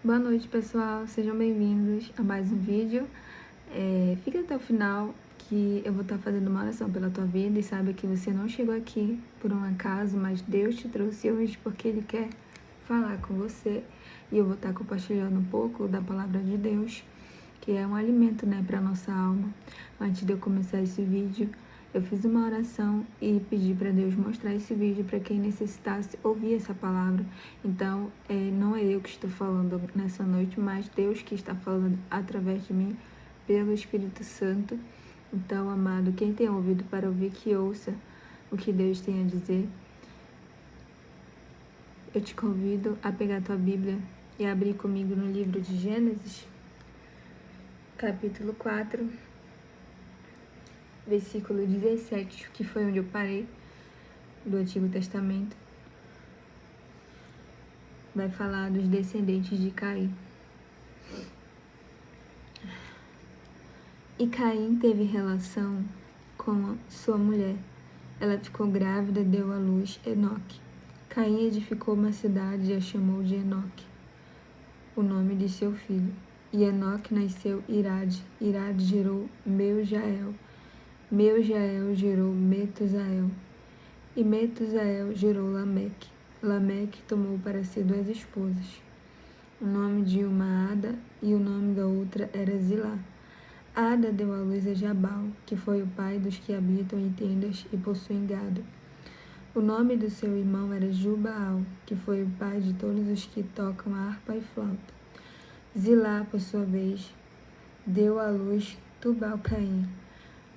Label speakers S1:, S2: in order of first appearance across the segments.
S1: Boa noite, pessoal. Sejam bem-vindos a mais um vídeo. Fica até o final que eu vou estar fazendo uma oração pela tua vida e saiba que você não chegou aqui por um acaso, mas Deus te trouxe hoje porque Ele quer falar com você e eu vou estar compartilhando um pouco da palavra de Deus, que é um alimento, para nossa alma. Antes de eu começar esse vídeo, eu fiz uma oração e pedi para Deus mostrar esse vídeo para quem necessitasse ouvir essa palavra. Então, não é eu que estou falando nessa noite, mas Deus que está falando através de mim, pelo Espírito Santo. Então, amado, quem tem ouvido para ouvir, que ouça o que Deus tem a dizer. Eu te convido a pegar a tua Bíblia e abrir comigo no livro de Gênesis, capítulo 4, versículo 17, que foi onde eu parei, do Antigo Testamento. Vai falar dos descendentes de Caim. E Caim teve relação com sua mulher. Ela ficou grávida e deu à luz Enoque. Caim edificou uma cidade e a chamou de Enoque, o nome de seu filho. E Enoque nasceu Irade. Irade gerou Meujael. Meujael gerou Metusael. E Metusael gerou Lameque. Lameque tomou para si 2 esposas. O nome de uma Ada e o nome da outra era Zilá. Ada deu à luz a Jabal, que foi o pai dos que habitam em tendas e possuem gado. O nome do seu irmão era Jubaal, que foi o pai de todos os que tocam harpa e flauta. Zilá, por sua vez, deu à luz Tubal-Caim,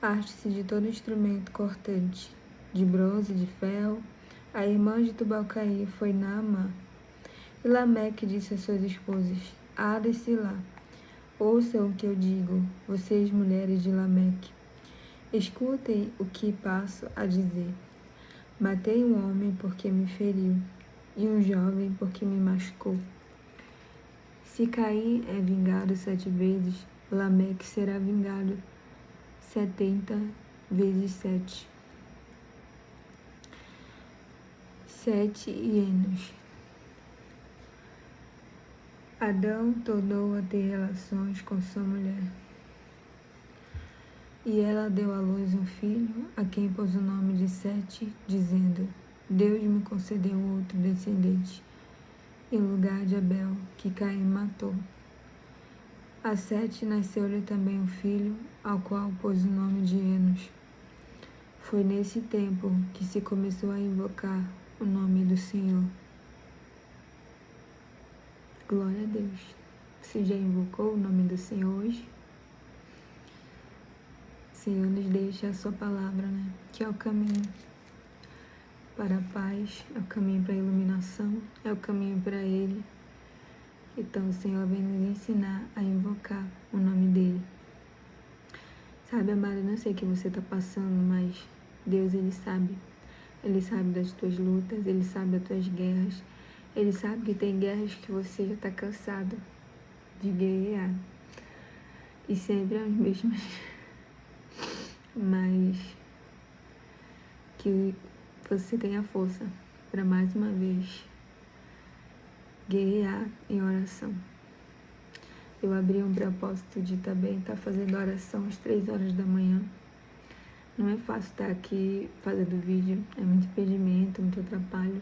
S1: arte-se de todo instrumento cortante, de bronze e de ferro. A irmã de Tubal-Caim foi Naamã. E Lameque disse às suas esposas, Ada e Zilá, ouçam o que eu digo, vocês mulheres de Lameque. Escutem o que passo a dizer. Matei um homem porque me feriu, e um jovem porque me machucou. Se Caim é vingado 7 vezes, Lameque será vingado 70 vezes 7. 7 hienos. Adão tornou a ter relações com sua mulher. E ela deu à luz um filho, a quem pôs o nome de Sete, dizendo, Deus me concedeu outro descendente, em lugar de Abel, que Caim matou. A Sete nasceu-lhe também um filho, ao qual pôs o nome de Enos. Foi nesse tempo que se começou a invocar o nome do Senhor. Glória a Deus. Você já invocou o nome do Senhor hoje? O Senhor nos deixa a sua palavra, que é o caminho para a paz, é o caminho para a iluminação, é o caminho para Ele. Então o Senhor vem nos ensinar a invocar o nome dEle. Sabe, amado, eu não sei o que você está passando, mas Deus, Ele sabe. Ele sabe das tuas lutas, Ele sabe das tuas guerras. Ele sabe que tem guerras que você já está cansado de guerrear. E sempre as mesmas. Mas que você tenha força para mais uma vez guerrear em oração. Eu abri um propósito de também estar fazendo oração às 3 horas da manhã. Não é fácil estar aqui fazendo vídeo, é muito impedimento, muito atrapalho.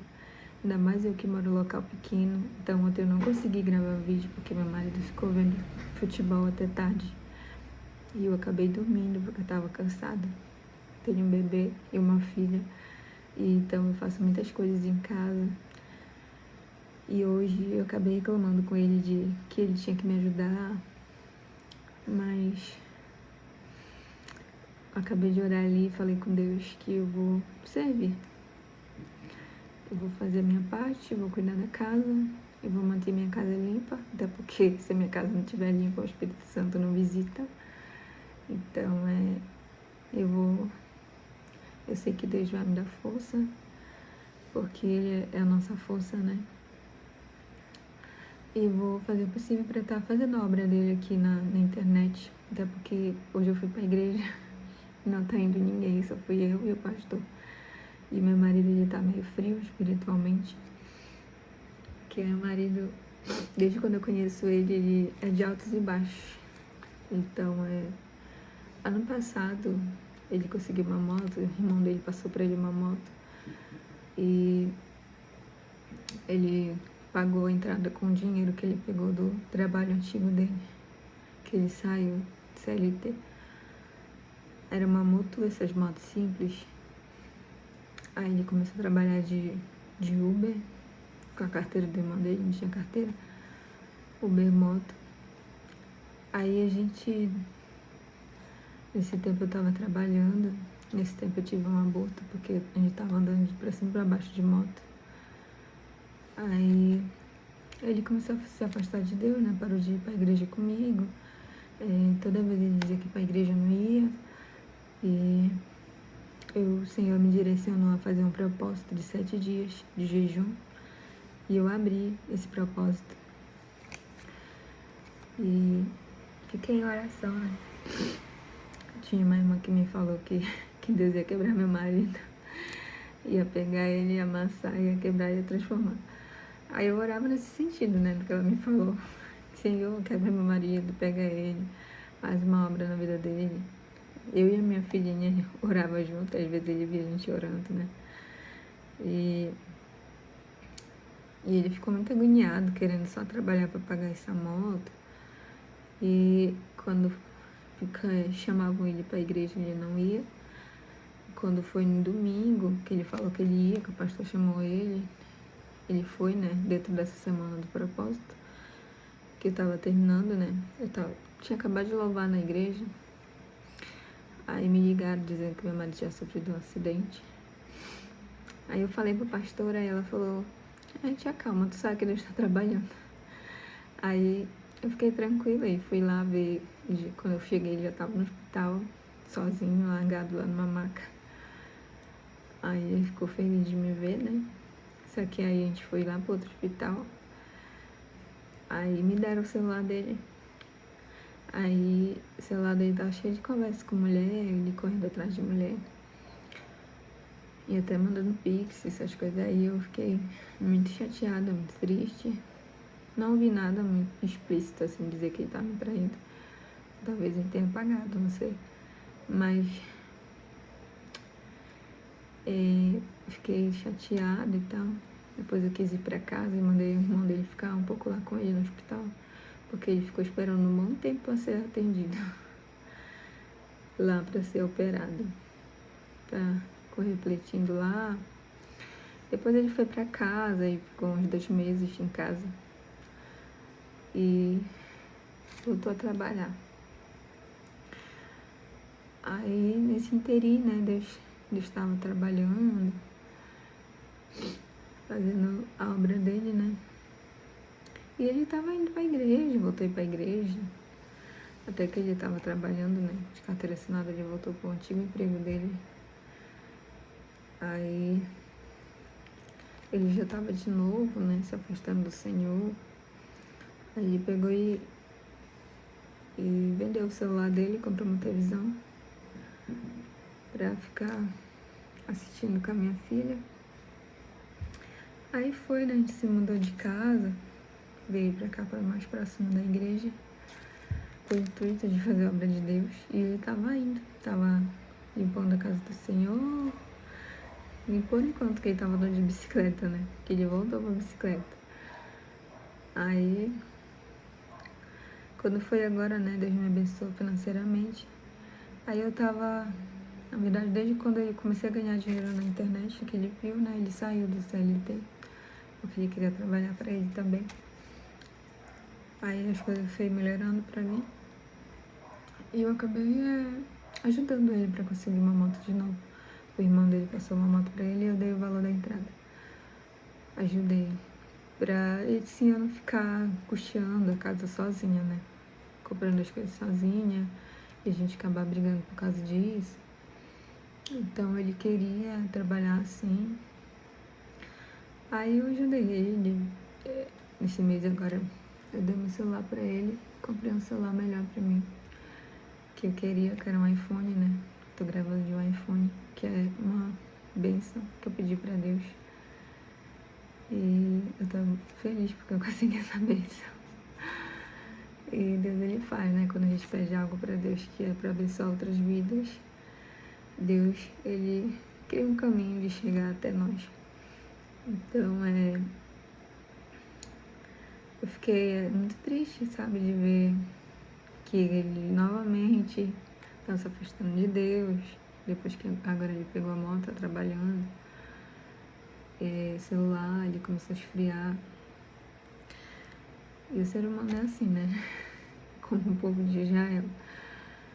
S1: Ainda mais eu que moro em um local pequeno. Então ontem eu não consegui gravar vídeo porque meu marido ficou vendo futebol até tarde. E eu acabei dormindo porque eu estava cansada. Tenho um bebê e uma filha. E então eu faço muitas coisas em casa. E hoje eu acabei reclamando com ele de que ele tinha que me ajudar. Mas acabei de orar ali e falei com Deus que eu vou servir. Eu vou fazer a minha parte, vou cuidar da casa, eu vou manter minha casa limpa, até porque se a minha casa não estiver limpa, o Espírito Santo não visita. Então, eu sei que Deus vai me dar força, porque Ele é a nossa força, E vou fazer o possível para estar fazendo a obra dele aqui na internet, até porque hoje eu fui para a igreja, não tá indo ninguém, só fui eu e o pastor. E meu marido, ele tá meio frio espiritualmente, que meu marido Desde quando eu conheço ele, ele é de altos e baixos. Então, ano passado, ele conseguiu uma moto, o irmão dele passou para ele uma moto. E ele pagou a entrada com o dinheiro que ele pegou do trabalho antigo dele, que ele saiu de CLT. Era uma Mutu, essas motos simples. Aí ele começou a trabalhar de Uber, com a carteira do irmão dele, não tinha carteira. Uber moto. Aí nesse tempo eu tava trabalhando, nesse tempo eu tive um aborto, porque a gente tava andando de pra cima e pra baixo de moto. Aí ele começou a se afastar de Deus, né? Parou de ir pra igreja comigo. Toda vez ele dizia que pra igreja não ia. E o Senhor me direcionou a fazer um propósito de 7 dias de jejum. E eu abri esse propósito. E fiquei em oração, né? Tinha uma irmã que me falou que Deus ia quebrar meu marido. Ia pegar ele, ia amassar, ia quebrar, ia transformar. Aí eu orava nesse sentido, né? Do que ela me falou. Senhor, quebra meu marido, pega ele, faz uma obra na vida dele. Eu e a minha filhinha orava junto, às vezes ele via a gente orando, né? E ele ficou muito agoniado, querendo só trabalhar para pagar essa moto. E quando chamavam ele para a igreja, ele não ia. Quando foi no domingo, que ele falou que ele ia, que o pastor chamou ele foi, né, dentro dessa semana do propósito, que eu tava terminando, né, tinha acabado de louvar na igreja. Aí me ligaram dizendo que meu marido tinha sofrido um acidente. Aí eu falei pra pastora, aí ela falou, te acalma, tu sabe que Deus tá trabalhando. Aí eu fiquei tranquila e fui lá ver. Quando eu cheguei, ele já tava no hospital, sozinho, largado lá numa maca. Aí ele ficou feliz de me ver, né? Só que aí a gente foi lá pro outro hospital. Aí me deram o celular dele. Aí o celular dele tava cheio de conversa com mulher, ele correndo atrás de mulher. E até mandando pix, essas coisas. Aí eu fiquei muito chateada, muito triste. Não vi nada muito explícito, assim, dizer que ele tava me traindo. Talvez ele tenha pagado, não sei. Mas fiquei chateada e tal. Depois eu quis ir pra casa e mandei o irmão dele ficar um pouco lá com ele no hospital. Porque ele ficou esperando um bom tempo pra ser atendido. Lá pra ser operado. Ficou refletindo lá. Depois ele foi pra casa e ficou uns 2 meses em casa. E voltou a trabalhar. Aí, nesse interim, né, Deus estava trabalhando, fazendo a obra dele, né? E ele estava indo para a igreja, voltou para a igreja. Até que ele estava trabalhando, né, de carteira assinada, ele voltou para o antigo emprego dele. Aí, ele já estava de novo, né, se afastando do Senhor. Aí ele pegou e vendeu o celular dele, comprou uma televisão para ficar assistindo com a minha filha. Aí foi, né, a gente se mudou de casa, veio pra cá, para mais próximo da igreja, com o intuito de fazer a obra de Deus. E ele tava limpando a casa do Senhor, limpou enquanto que ele tava andando de bicicleta, né, que ele voltou pra bicicleta. Aí, quando foi agora, né, Deus me abençoou financeiramente. Aí eu tava, na verdade, desde quando eu comecei a ganhar dinheiro na internet, que ele viu, né, ele saiu do CLT, porque ele queria trabalhar para ele também. Aí as coisas foram melhorando pra mim. E eu acabei ajudando ele pra conseguir uma moto de novo. O irmão dele passou uma moto pra ele e eu dei o valor da entrada. Ajudei. Pra ele, sim, eu não ficar custeando a casa sozinha, né? Comprando as coisas sozinha. E a gente acabar brigando por causa disso. Então ele queria trabalhar assim. Aí eu ajudei ele. Nesse mês agora eu dei meu celular pra ele. Comprei um celular melhor pra mim. Que eu queria, que era um iPhone, né? Tô gravando de um iPhone, que é uma bênção que eu pedi pra Deus. E eu tô feliz porque eu consegui essa bênção. E Deus, ele faz, né? Quando a gente pede algo para Deus que é para abençoar outras vidas, Deus, ele cria um caminho de chegar até nós. Então, eu fiquei muito triste, sabe, de ver que ele novamente está se afastando de Deus, depois que agora ele pegou a moto, tá trabalhando, celular, ele começou a esfriar. E o ser humano é assim, né? Como o povo de Israel.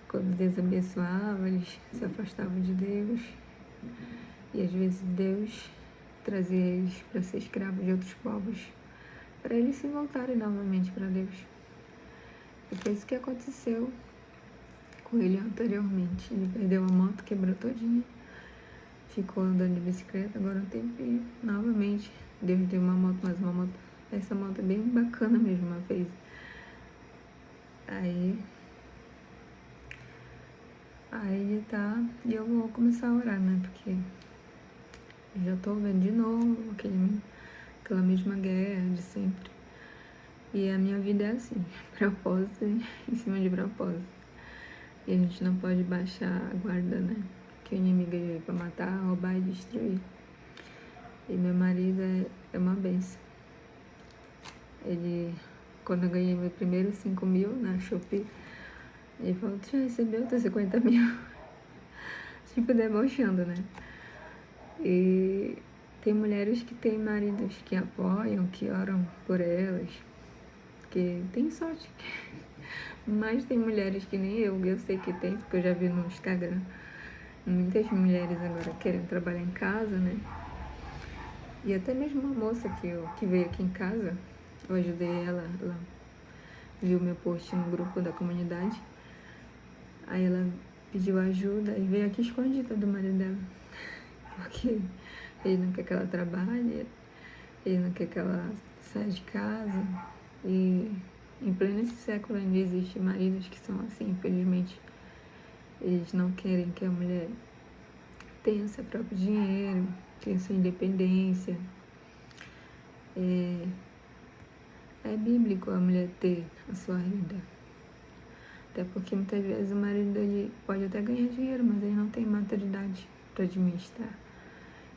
S1: Quando Deus abençoava, eles se afastavam de Deus. E às vezes Deus trazia eles para ser escravos de outros povos, para eles se voltarem novamente para Deus. E foi isso que aconteceu com ele anteriormente. Ele perdeu a moto, quebrou todinha, ficou andando de bicicleta, agora um tempinho. Novamente, Deus deu uma moto, mas uma moto. Essa moto é bem bacana mesmo, uma vez. Aí ele tá. E eu vou começar a orar, né? Porque já tô vendo de novo aquela mesma guerra de sempre. E a minha vida é assim, propósito em cima de propósito. E a gente não pode baixar a guarda, né? Que o inimigo veio pra matar, roubar e destruir. E meu marido é uma benção. Ele, quando eu ganhei meu primeiro 5 mil na Shopee, ele falou, tu já recebeu teus 50 mil? Tipo, debochando, né? E tem mulheres que têm maridos que apoiam, que oram por elas, que tem sorte. Mas tem mulheres que nem eu sei que tem, porque eu já vi no Instagram muitas mulheres agora querem trabalhar em casa, né? E até mesmo uma moça que veio aqui em casa, eu ajudei ela viu meu post no grupo da comunidade, aí ela pediu ajuda e veio aqui escondida do marido dela, porque ele não quer que ela trabalhe, ele não quer que ela saia de casa, e em pleno esse século ainda existem maridos que são assim, infelizmente. Eles não querem que a mulher tenha seu próprio dinheiro, tenha sua independência. É bíblico a mulher ter a sua renda. Até porque muitas vezes o marido dele pode até ganhar dinheiro, mas ele não tem maturidade para administrar.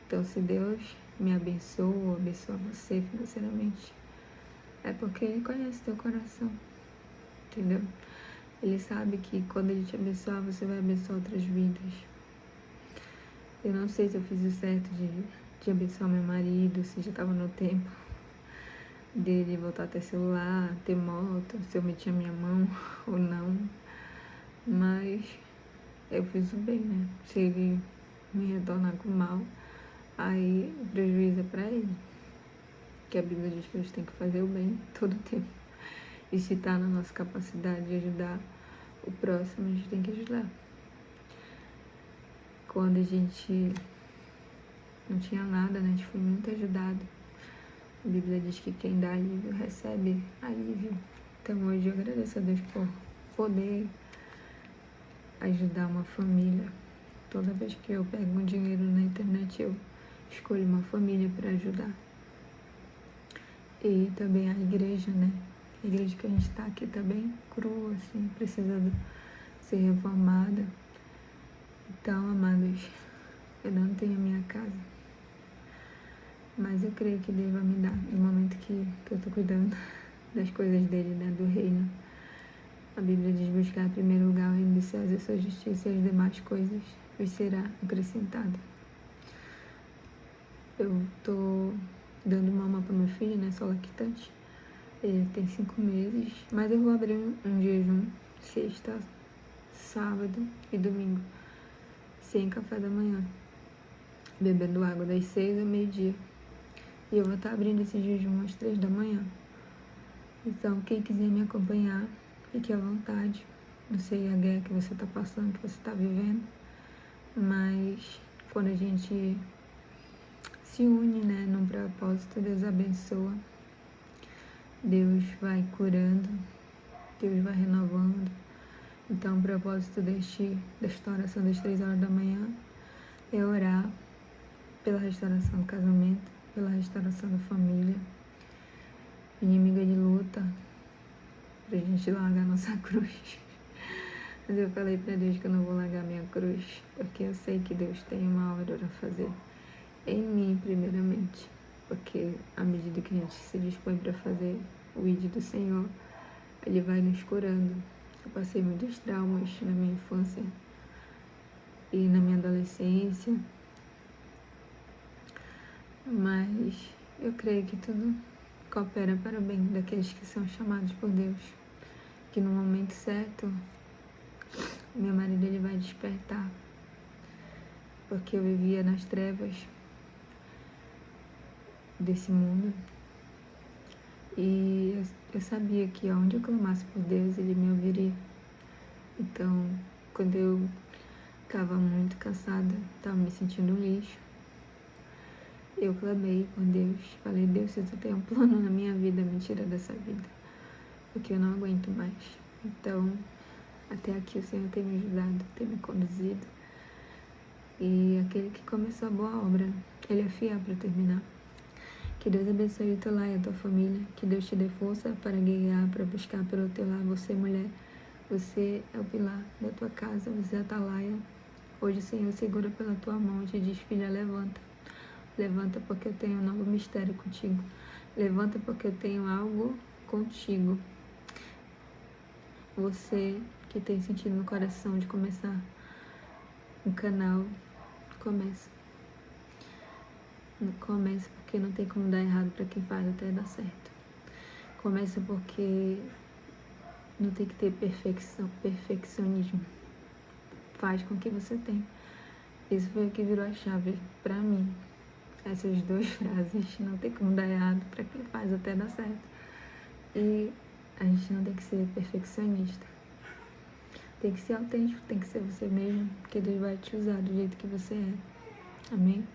S1: Então, se Deus me abençoa, abençoa você financeiramente, é porque Ele conhece teu coração, entendeu? Ele sabe que quando Ele te abençoar, você vai abençoar outras vidas. Eu não sei se eu fiz o certo de abençoar meu marido, se já estava no tempo dele voltar a ter celular, ter moto, se eu meti a minha mão ou não. Mas eu fiz o bem, né? Se ele me retornar com mal, aí o prejuízo é pra ele. Que a Bíblia diz que a gente tem que fazer o bem todo o tempo. E se tá na nossa capacidade de ajudar o próximo, a gente tem que ajudar. Quando a gente não tinha nada, né? A gente foi muito ajudado. A Bíblia diz que quem dá alívio recebe alívio. Então hoje eu agradeço a Deus por poder ajudar uma família. Toda vez que eu pego um dinheiro na internet, eu escolho uma família para ajudar. E também a igreja, né? A igreja que a gente está aqui tá bem crua, assim, precisa ser reformada. Então, amados, eu não tenho a minha casa, mas eu creio que Deus vai me dar, no momento que eu tô cuidando das coisas dele, né, do reino. A Bíblia diz buscar em primeiro lugar o reino dos céus e a sua justiça, e as demais coisas vos será acrescentada. Eu tô dando mama para meu filho, né, sou lactante. Ele tem 5 meses, mas eu vou abrir um jejum sexta, sábado e domingo, sem café da manhã, bebendo água das 6 ao meio-dia. E eu vou estar abrindo esse jejum às 3 da manhã. Então, quem quiser me acompanhar, fique à vontade. Não sei a guerra que você está passando, que você está vivendo, mas quando a gente se une, né, num propósito, Deus abençoa. Deus vai curando, Deus vai renovando. Então, o propósito desta oração das 3 horas da manhã é orar pela restauração do casamento, pela restauração da família. Inimiga de luta, pra gente largar nossa cruz. Mas eu falei pra Deus que eu não vou largar minha cruz, porque eu sei que Deus tem uma obra pra fazer em mim, primeiramente. Porque à medida que a gente se dispõe para fazer o ID do Senhor, Ele vai nos curando. Eu passei muitos traumas na minha infância e na minha adolescência, mas eu creio que tudo coopera para o bem daqueles que são chamados por Deus, que no momento certo meu marido ele vai despertar, porque eu vivia nas trevas desse mundo e eu sabia que onde eu clamasse por Deus ele me ouviria. Então, quando eu estava muito cansada, estava me sentindo um lixo, eu clamei por Deus, falei: Deus, se tu tem um plano na minha vida, me tira dessa vida, porque eu não aguento mais. Então, até aqui o Senhor tem me ajudado, tem me conduzido, e aquele que começou a boa obra, Ele é fiel para terminar. Que Deus abençoe o teu lar e a tua família, que Deus te dê força para guiar, para buscar pelo teu lar. Você, mulher, você é o pilar da tua casa, você é a atalaia. Hoje o Senhor segura pela tua mão e te diz: filha, levanta. Levanta, porque eu tenho um novo mistério contigo. Levanta, porque eu tenho algo contigo. Você que tem sentido no coração de começar um canal, começa. Começa, porque não tem como dar errado para quem faz até dar certo. Começa porque não tem que ter perfeccionismo. Faz com o que você tem. Isso foi o que virou a chave para mim. Essas duas frases: não tem como dar errado para quem faz até dar certo. E a gente não tem que ser perfeccionista. Tem que ser autêntico, tem que ser você mesmo, porque Deus vai te usar do jeito que você é. Amém?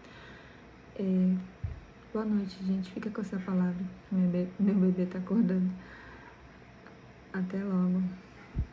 S1: Boa noite, gente. Fica com essa palavra. Meu bebê tá acordando. Até logo.